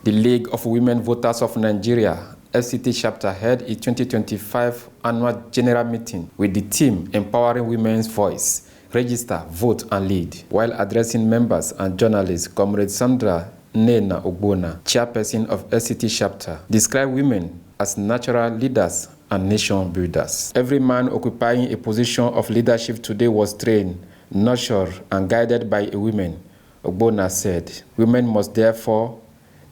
The League of Women Voters of Nigeria, FCT chapter, held its 2025 annual general meeting with the theme Empowering Women's Voice, Register, Vote and Lead. While addressing members and journalists, Comrade Sandra Nena Ogbona, chairperson of FCT chapter, described women as natural leaders and nation builders. Every man occupying a position of leadership today was trained, nurtured, and guided by a woman, Ogbona said. Women must therefore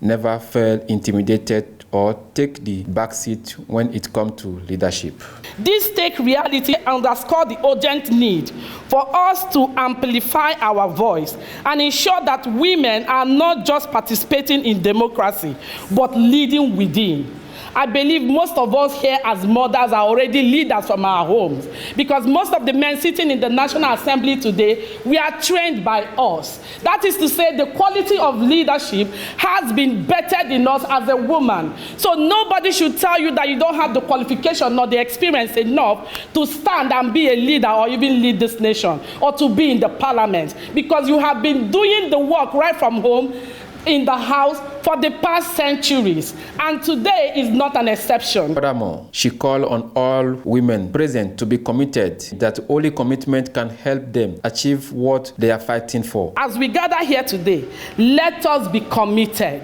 never feel intimidated or take the backseat when it comes to leadership. This take reality underscores the urgent need for us to amplify our voice and ensure that women are not just participating in democracy, but leading within. I believe most of us here as mothers are already leaders from our homes, because most of the men sitting in the National Assembly today, we are trained by us. That is to say, the quality of leadership has been bettered in us as a woman. So nobody should tell you that you don't have the qualification nor the experience enough to stand and be a leader or even lead this nation or to be in the parliament, because you have been doing the work right from home in the house for the past centuries, and today is not an exception. Furthermore, she called on all women present to be committed, that only commitment can help them achieve what they are fighting for. As we gather here today, let us be committed.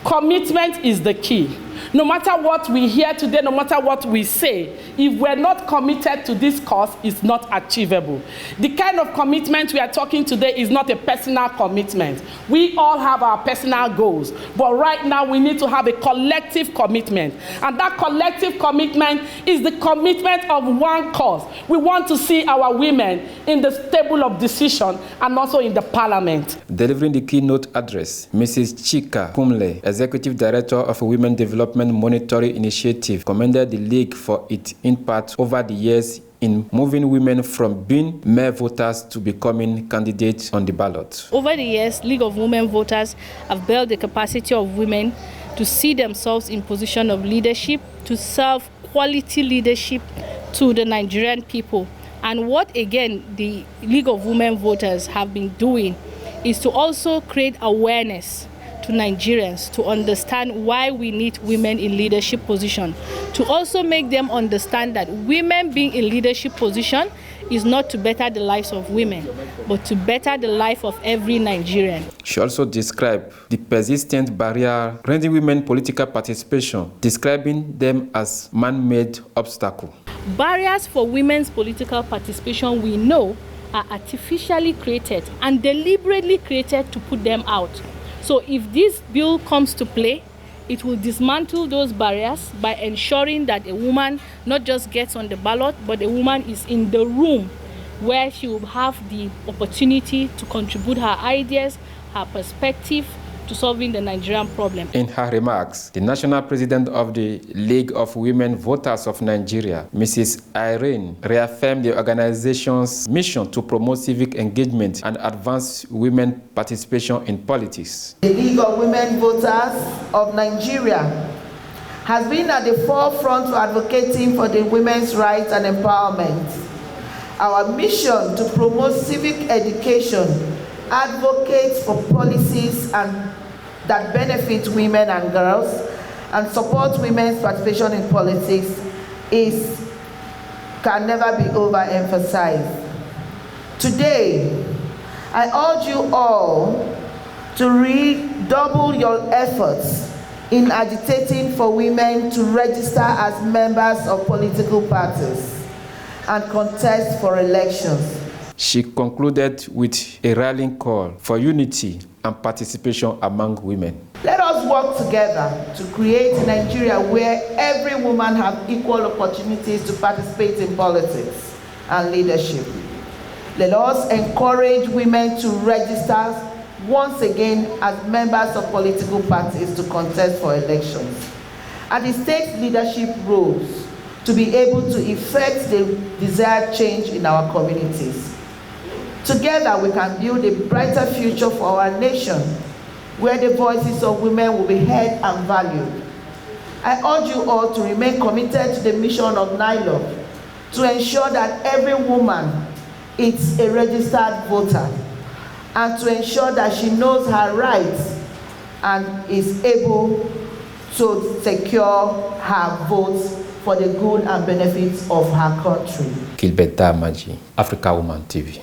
Commitment is the key. No matter what we hear today, no matter what we say, if we're not committed to this cause, it's not achievable. The kind of commitment we are talking today is not a personal commitment. We all have our personal goals, but right now we need to have a collective commitment. And that collective commitment is the commitment of one cause. We want to see our women in the table of decision and also in the parliament. Delivering the keynote address, Mrs. Chika Kumle, Executive Director of Women Development Monitoring Initiative, commended the League for its impact over the years in moving women from being mere voters to becoming candidates on the ballot. Over the years, League of Women Voters have built the capacity of women to see themselves in position of leadership, to serve quality leadership to the Nigerian people. And what, again, the League of Women Voters have been doing is to also create awareness to Nigerians to understand why we need women in leadership position, to also make them understand that women being in leadership position is not to better the lives of women, but to better the life of every Nigerian. She also described the persistent barrier rendering women political participation, describing them as man-made obstacles. Barriers for women's political participation, we know, are artificially created and deliberately created to put them out. So if this bill comes to play, it will dismantle those barriers by ensuring that a woman not just gets on the ballot, but a woman is in the room where she will have the opportunity to contribute her ideas, her perspective to solving the Nigerian problem. In her remarks, the national president of the League of Women Voters of Nigeria, Mrs. Irene, reaffirmed the organization's mission to promote civic engagement and advance women participation in politics. The League of Women Voters of Nigeria has been at the forefront for advocating for the women's rights and empowerment. Our mission to promote civic education, advocate for policies that benefit women and girls, and support women's participation in politics can never be overemphasized. Today, I urge you all to redouble your efforts in agitating for women to register as members of political parties and contest for elections. She concluded with a rallying call for unity and participation among women. Let us work together to create a Nigeria where every woman has equal opportunities to participate in politics and leadership. Let us encourage women to register once again as members of political parties to contest for elections, and it takes leadership roles to be able to effect the desired change in our communities. Together, we can build a brighter future for our nation, where the voices of women will be heard and valued. I urge you all to remain committed to the mission of NILOG to ensure that every woman is a registered voter, and to ensure that she knows her rights and is able to secure her votes for the good and benefits of her country. Gilbert Damaji, Africa Woman TV.